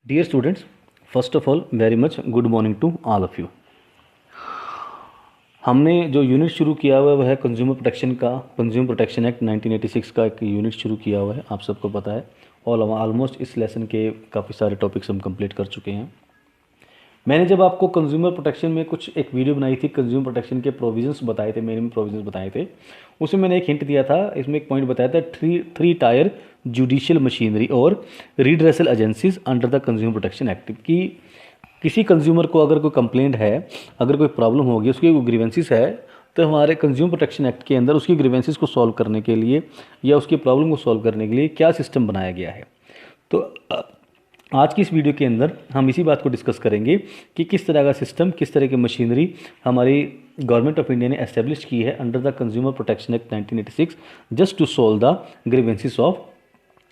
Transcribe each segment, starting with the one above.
Dear students, first of all, very much good morning to all of you. हमने जो unit शुरू किया हुआ है वह है कंज्यूमर प्रोटेक्शन का। कंज्यूमर प्रोटेक्शन एक्ट 1986 का एक यूनिट शुरू किया हुआ है, आप सबको पता है। और ऑलमोस्ट इस लेसन के काफ़ी सारे टॉपिक्स हम कंप्लीट कर चुके हैं। मैंने जब आपको कंज्यूमर प्रोटेक्शन में कुछ एक वीडियो बनाई थी, कंज्यूमर प्रोटेक्शन के प्रोविजंस बताए थे, मिनिमम प्रोविजंस बताए थे, उसमें मैंने एक हिंट दिया था। इसमें एक पॉइंट बताया था, थ्री टायर जुडिशियल मशीनरी और redressal agencies under the consumer protection act की किसी कंज्यूमर को अगर कोई कंप्लेंट है, अगर कोई प्रॉब्लम होगी, उसकी कोई ग्रीवेंसीज है, तो हमारे कंज्यूमर प्रोटेक्शन एक्ट के अंदर उसकी ग्रीवेंसीज को सॉल्व करने के लिए या उसकी प्रॉब्लम को सॉल्व करने के लिए क्या सिस्टम बनाया गया है। तो आज की इस वीडियो के अंदर हम इसी बात को डिस्कस करेंगे कि किस तरह का सिस्टम, किस तरह की मशीनरी हमारी गवर्नमेंट ऑफ इंडिया ने एस्टेब्लिश की है under the consumer protection act 1986 just to solve the grievances of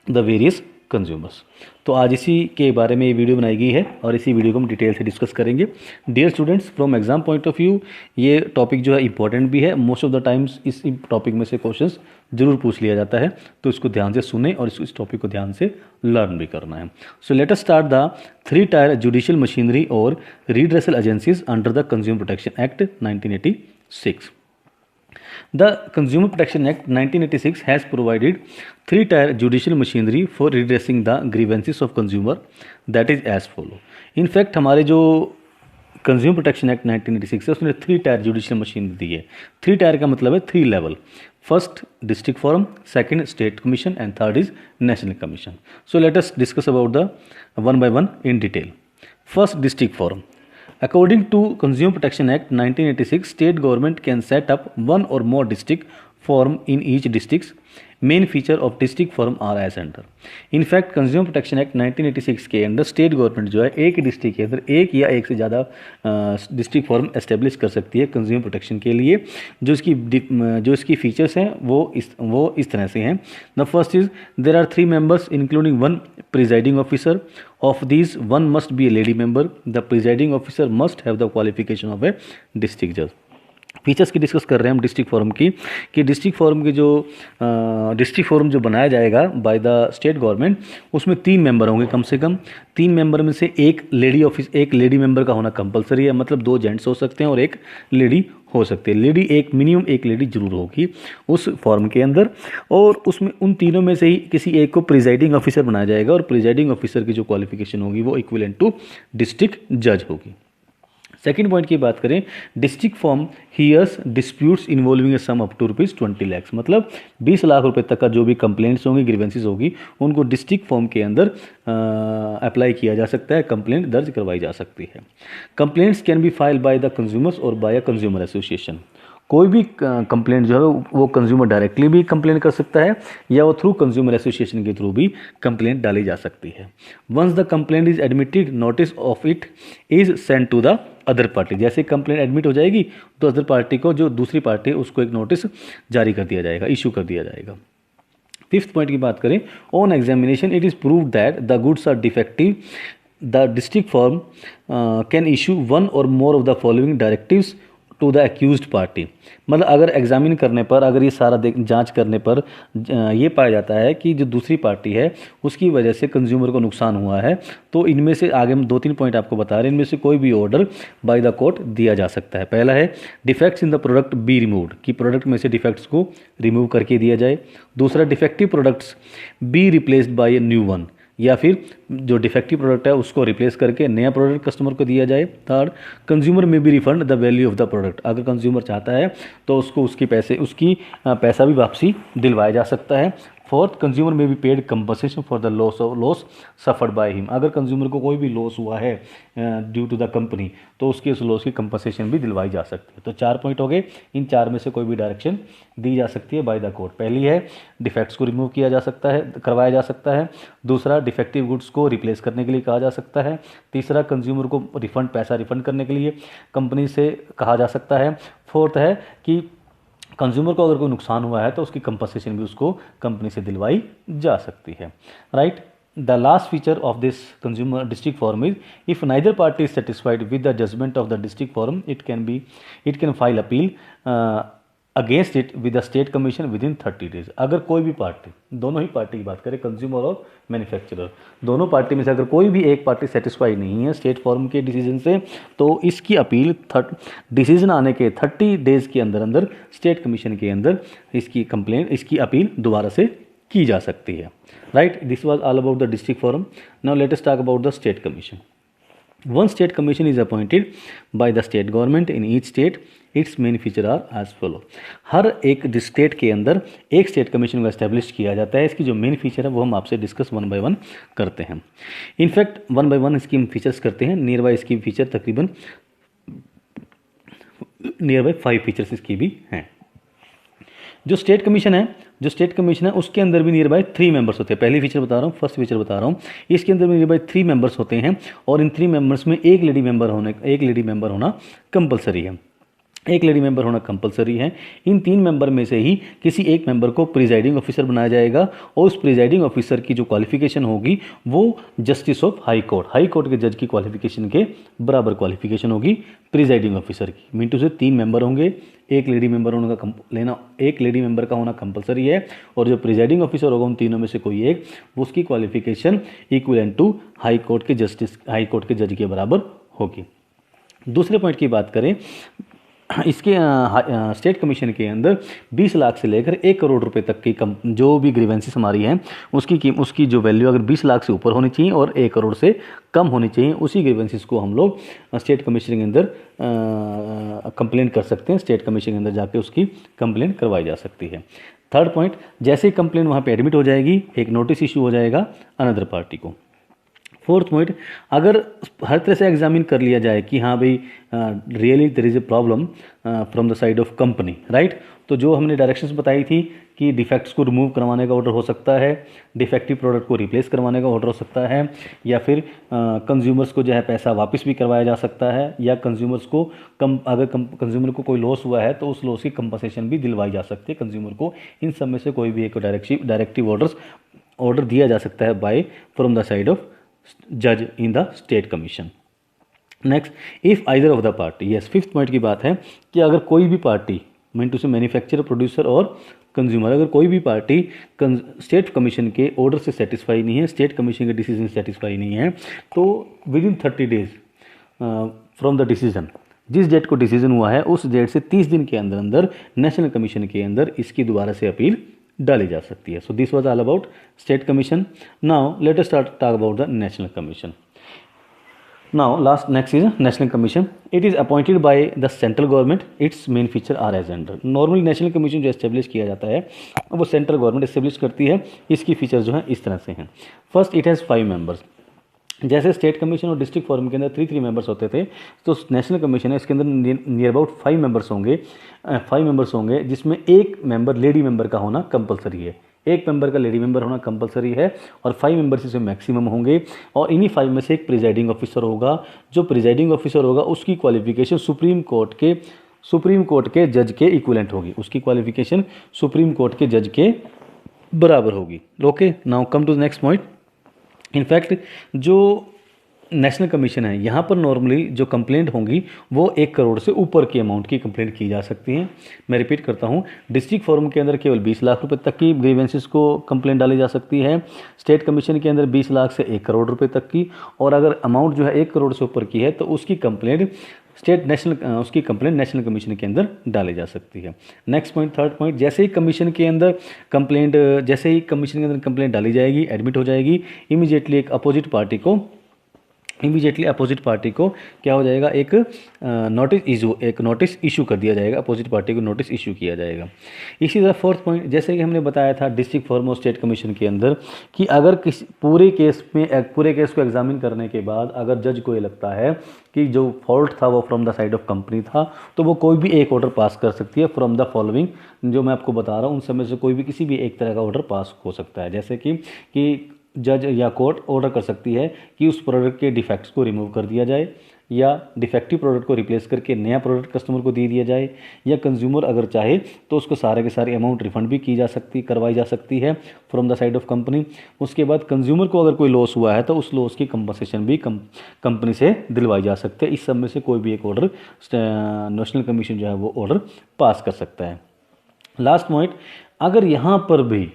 the various consumers. तो आज इसी के बारे में ये वीडियो बनाई गई है और इसी वीडियो को हम डिटेल से डिस्कस करेंगे। Dear students, from exam point of view ये टॉपिक जो है इंपॉर्टेंट भी है। मोस्ट ऑफ द टाइम्स इस टॉपिक में से क्वेश्चंस जरूर पूछ लिया जाता है, तो इसको ध्यान से सुने और इस टॉपिक को ध्यान से लर्न भी करना है। So let us start the three tier judicial machinery और redressal agencies under the consumer protection act 1986। The Consumer Protection Act 1986 has provided three-tier judicial machinery for redressing the grievances of consumer, that is as follow. In fact, हमारे जो consumer protection act 1986 है उसने three tier judicial machinery दी है। Three tier का मतलब है three level. First district forum, second state commission and third is national commission. So let us discuss about the one by one in detail. First district forum. According to Consumer Protection Act 1986, state government can set up one or more district forum in each district. Main feature of district forum are as under. In fact, Consumer Protection Act 1986 के अंदर state government जो है एक district के अंदर एक या एक से ज़्यादा डिस्ट्रिक्ट फोरम एस्टेब्लिश कर सकती है कंज्यूमर प्रोटेक्शन के लिए। जो इसकी फीचर्स हैं वो इस तरह से हैं। The first is there are three members including one presiding officer. Of these, one must be a lady member. The presiding officer must have the qualification of a district judge. Features की discuss कर रहे हैं हम district forum की, कि district forum की जो district forum जो बनाया जाएगा बाय द स्टेट गवर्नमेंट, उसमें तीन मेंबर होंगे कम से कम। तीन मेंबर में से एक लेडी मेंबर का होना कंपलसरी है, मतलब दो जेंट्स हो सकते हैं और एक लेडी हो सकती है। लेडी मिनिमम एक लेडी जरूर होगी उस फॉर्म के अंदर, और उसमें उन तीनों में से ही किसी एक को प्रिजाइडिंग ऑफिसर बनाया जाएगा, और प्रिजाइडिंग ऑफिसर की जो क्वालिफिकेशन होगी वो इक्विवेलेंट टू डिस्ट्रिक्ट जज होगी। सेकेंड पॉइंट की बात करें, district form hears disputes involving a sum up to ₹20 lakh, मतलब 20 लाख रुपए तक का जो भी कंप्लेंट्स होंगी, ग्रीवेंसीज होगी, उनको डिस्ट्रिक्ट फॉर्म के अंदर अप्लाई किया जा सकता है, कंप्लेंट दर्ज करवाई जा सकती है। Complaints can be file by the consumers और बाय अ कंज्यूमर एसोसिएशन। कोई भी कंप्लेंट जो है वो कंज्यूमर डायरेक्टली भी कंप्लेंट कर सकता है या वो थ्रू कंज्यूमर एसोसिएशन के थ्रू भी कंप्लेंट डाली जा सकती है। Once the complaint is admitted, notice of it is send to the other party. जैसे कंप्लेंट एडमिट हो जाएगी तो अदर पार्टी को, जो दूसरी पार्टी है, उसको एक नोटिस जारी कर दिया जाएगा, इशू कर दिया जाएगा। फिफ्थ पॉइंट की बात करें, on examination it is proved that the goods are defective, the district form can issue one और more of the following directives to the accused party. मतलब अगर एग्जामिन करने पर, अगर ये सारा जांच करने पर ये पाया जाता है कि जो दूसरी पार्टी है उसकी वजह से कंज्यूमर को नुकसान हुआ है, तो इनमें से आगे हम 2-3 पॉइंट आपको बता रहे हैं, इनमें से कोई भी ऑर्डर बाय द कोर्ट दिया जा सकता है। पहला है defects in the product be removed, कि प्रोडक्ट में से डिफेक्ट्स को रिमूव करके दिया जाए। दूसरा, defective products be replaced by a new one, या फिर जो डिफेक्टिव प्रोडक्ट है उसको रिप्लेस करके नया प्रोडक्ट कस्टमर को दिया जाए। थर्ड, कंज्यूमर में भी refund the value of the product, अगर कंज्यूमर चाहता है तो उसको उसकी पैसा भी वापसी दिलवाया जा सकता है। फोर्थ, कंज्यूमर में भी paid compensation for the loss suffered by him, अगर कंज्यूमर को कोई भी लॉस हुआ है ड्यू टू द कंपनी तो उसकी उस लॉस की कंपनसेशन भी दिलवाई जा सकती है। तो 4 पॉइंट हो गए, इन 4 में से कोई भी डायरेक्शन दी जा सकती है बाय द कोर्ट। पहली है डिफेक्ट्स को रिमूव किया जा सकता है, करवाया जा सकता है। दूसरा, डिफेक्टिव गुड्स को रिप्लेस करने के लिए कहा जा सकता है। तीसरा, कंज्यूमर को पैसा रिफंड करने के लिए कंपनी से कहा जा सकता है। फोर्थ है कि कंज्यूमर को अगर कोई नुकसान हुआ है तो उसकी कंपनसेशन भी उसको कंपनी से दिलवाई जा सकती है। Right, the last feature of this consumer district forum is if neither party is satisfied with the judgment of the district forum it can file appeal against it with the state commission within 30 days. अगर कोई भी party, दोनों ही party की बात करें, consumer और manufacturer, दोनों party में से अगर कोई भी एक पार्टी सेटिस्फाई नहीं है स्टेट फॉर्म के डिसीजन से, तो इसकी अपील डिसीजन आने के 30 डेज के अंदर अंदर स्टेट कमीशन के अंदर इसकी अपील दोबारा से की जा सकती है। Right, this was all about the district forum. Now let us talk about the state commission. One state commission is appointed by the state government in each state, its main feature are as follow. हर एक state के अंदर एक state commission को establish किया जाता है। इसकी जो मेन फीचर है वो हम आपसे डिस्कस वन बाय वन करते हैं। इनफैक्ट वन बाय वन इसकी हम फीचर्स करते हैं। नियर बाय इसकी फीचर तकरीबन नियर बाय 5 फीचर्स इसकी भी हैं। जो स्टेट कमीशन है उसके अंदर भी नियर बाय 3 मेंबर्स होते हैं। पहली फीचर बता रहा हूँ, फर्स्ट फीचर बता रहा हूँ। इसके अंदर भी नियर बाय 3 मेंबर्स होते हैं और इन 3 मेंबर्स में एक लेडी मेंबर होना कंपलसरी है। एक लेडी मेंबर होना कंपलसरी है। इन 3 मेंबर में से ही किसी एक मेंबर को प्रिजाइडिंग ऑफिसर बनाया जाएगा और उस प्रिजाइडिंग ऑफिसर की जो क्वालिफिकेशन होगी वो जस्टिस ऑफ हाई कोर्ट के जज की क्वालिफिकेशन के बराबर क्वालिफिकेशन होगी प्रिजाइडिंग ऑफिसर की। मीन टू से 3 मेंबर होंगे, एक लेडी मेंबर का होना कंपलसरी है और जो प्रिजाइडिंग ऑफिसर होगा उन तीनों में से कोई एक, उसकी qualification equivalent to high court के जज के बराबर होगी। दूसरे पॉइंट की बात करें, इसके स्टेट कमीशन के अंदर 20 लाख से लेकर 1 करोड़ रुपए तक की जो भी ग्रीवेंसेस हमारी हैं उसकी जो वैल्यू अगर 20 लाख से ऊपर होनी चाहिए और 1 करोड़ से कम होनी चाहिए, उसी ग्रीवेंसेस को हम लोग स्टेट कमीशन के अंदर कंप्लेंट कर सकते हैं। स्टेट कमीशन के अंदर जाके उसकी कंप्लेंट करवाई जा सकती है। थर्ड पॉइंट, जैसे ही कंप्लेंट वहाँ पे एडमिट हो जाएगी एक नोटिस इशू हो जाएगा अनदर पार्टी को। फोर्थ पॉइंट, अगर हर तरह से एग्जामिन कर लिया जाए कि हाँ भाई really there is a problem from the side of company, right, तो जो हमने डायरेक्शंस बताई थी कि डिफेक्ट्स को रिमूव करवाने का ऑर्डर हो सकता है, डिफेक्टिव प्रोडक्ट को रिप्लेस करवाने का ऑर्डर हो सकता है, या फिर कंज्यूमर्स को जो है पैसा वापस भी करवाया जा सकता है, या कंज्यूमर्स को अगर कंज्यूमर को कोई लॉस हुआ है तो उस लॉस की कंपनसेशन भी दिलवाई जा सकती है कंज्यूमर को। इन सब में से कोई भी एक डायरेक्टिव ऑर्डर दिया जा सकता है by from the side of जज in the state commission. Next, if either of the party, yes, fifth point की बात है कि अगर कोई भी पार्टी, mean to say manufacturer, producer और कंज्यूमर, अगर कोई भी पार्टी स्टेट कमीशन के ऑर्डर से सेटिस्फाई नहीं है, स्टेट कमीशन के डिसीजन से सेटिस्फाई नहीं है, तो within 30 days from the decision, जिस डेट को डिसीजन हुआ है उस डेट से 30 दिन के अंदर अंदर नेशनल कमीशन के अंदर इसकी दोबारा से अपील डाली जा सकती है। सो this was all about state commission. Now let us talk about the national commission. Now next is national commission. It is appointed by the central government. Its main feature are as under. Normally national commission जो establish किया जाता है वो central government establish करती है। इसकी feature जो है इस तरह से हैं। First, it has 5 members. जैसे स्टेट कमीशन और डिस्ट्रिक्ट फोरम के अंदर 3 मेंबर्स होते थे, तो नेशनल कमीशन है इसके अंदर नियर अबाउट 5 मेंबर्स होंगे, जिसमें एक मेंबर लेडी मेंबर का होना कंपलसरी है। एक मेंबर का लेडी मेंबर होना कंपलसरी है और 5 मेंबर्स इसमें मैक्सिमम होंगे। और इन्हीं 5 में से एक प्रिजाइडिंग ऑफिसर होगा। जो प्रिजाइडिंग ऑफिसर होगा उसकी क्वालिफिकेशन सुप्रीम कोर्ट के जज के इक्विवेलेंट होगी। उसकी क्वालिफिकेशन सुप्रीम कोर्ट के जज के बराबर होगी। Okay, now come to the next point. In fact जो नेशनल कमीशन है यहाँ पर नॉर्मली जो कंप्लेंट होंगी वो 1 करोड़ से ऊपर की अमाउंट की कंप्लेंट की जा सकती है। मैं रिपीट करता हूँ, डिस्ट्रिक्ट फोरम के अंदर केवल 20 लाख रुपए तक की ग्रीवेंसेस को कंप्लेंट डाली जा सकती है। स्टेट कमीशन के अंदर 20 लाख से 1 करोड़ रुपए तक की, और अगर अमाउंट जो है 1 करोड़ से ऊपर की है तो उसकी कंप्लेंट नेशनल कमीशन के अंदर डाली जा सकती है। नेक्स्ट पॉइंट, थर्ड पॉइंट, जैसे ही कमीशन के अंदर कंप्लेंट डाली जाएगी, एडमिट हो जाएगी, इमीडिएटली अपोजिट पार्टी को क्या हो जाएगा, एक नोटिस इशू कर दिया जाएगा। अपोजिट पार्टी को नोटिस इशू किया जाएगा। इसी तरह फोर्थ पॉइंट, जैसे कि हमने बताया था डिस्ट्रिक्ट फोरम और स्टेट कमीशन के अंदर कि अगर किसी पूरे केस को एग्जामिन करने के बाद अगर जज को ये लगता है कि जो फॉल्ट था वो from the side of company था, तो वो कोई भी एक ऑर्डर पास कर सकती है फ्रॉम द फॉलोइंग, जो मैं आपको बता रहा हूँ उन सब में से कोई भी किसी भी एक तरह का ऑर्डर पास हो सकता है। जैसे कि जज या कोर्ट ऑर्डर कर सकती है कि उस प्रोडक्ट के डिफेक्ट्स को रिमूव कर दिया जाए, या डिफेक्टिव प्रोडक्ट को रिप्लेस करके नया प्रोडक्ट कस्टमर को दे दिया जाए, या कंज्यूमर अगर चाहे तो उसको सारे के सारे अमाउंट रिफंड भी करवाई जा सकती है from the side of company. उसके बाद कंज्यूमर को अगर कोई लॉस हुआ है तो उस लॉस की कंपनसेशन भी कंपनी से दिलवाई जा सकती है। इस सब में से कोई भी एक ऑर्डर नेशनल कमीशन जो है वो ऑर्डर पास कर सकता है। लास्ट पॉइंट, अगर यहाँ पर भी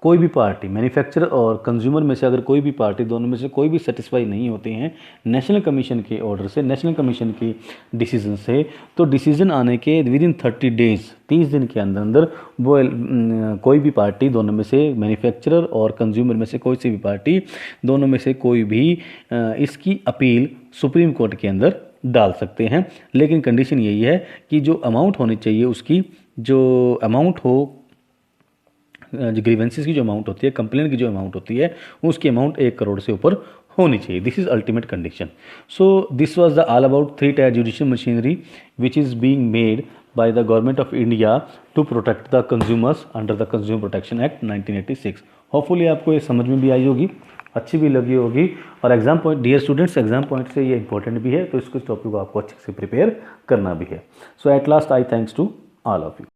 कोई भी पार्टी, मैन्युफैक्चरर और कंज्यूमर में से अगर कोई भी पार्टी, दोनों में से कोई भी सेटिस्फाई नहीं होते हैं नेशनल कमीशन के ऑर्डर से, नेशनल कमीशन के डिसीजन से, तो डिसीजन आने के विदिन 30 डेज, 30 दिन के अंदर अंदर वो कोई भी पार्टी, दोनों में से मैन्युफैक्चरर और कंज्यूमर में से कोई सी भी पार्टी, दोनों में से कोई भी इसकी अपील सुप्रीम कोर्ट के अंदर डाल सकते हैं। लेकिन कंडीशन यही है कि जो अमाउंट होनी चाहिए उसकी, जो अमाउंट हो, जो ग्रीवेंसेस की जो अमाउंट होती है, कंप्लेन की जो अमाउंट होती है, उसकी अमाउंट 1 करोड़ से ऊपर होनी चाहिए। This is ultimate condition. So this was the all about 3 tier judicial machinery which is being made by the government of India to protect the consumers under the consumer protection act 1986। Hopefully आपको ये समझ में भी आई होगी, अच्छी भी लगी होगी, और exam point, dear students, exam point से ये इंपॉर्टेंट भी है, तो इसको, इस टॉपिक को आपको अच्छे से प्रिपेयर करना भी है। So at last I thanks to all of you.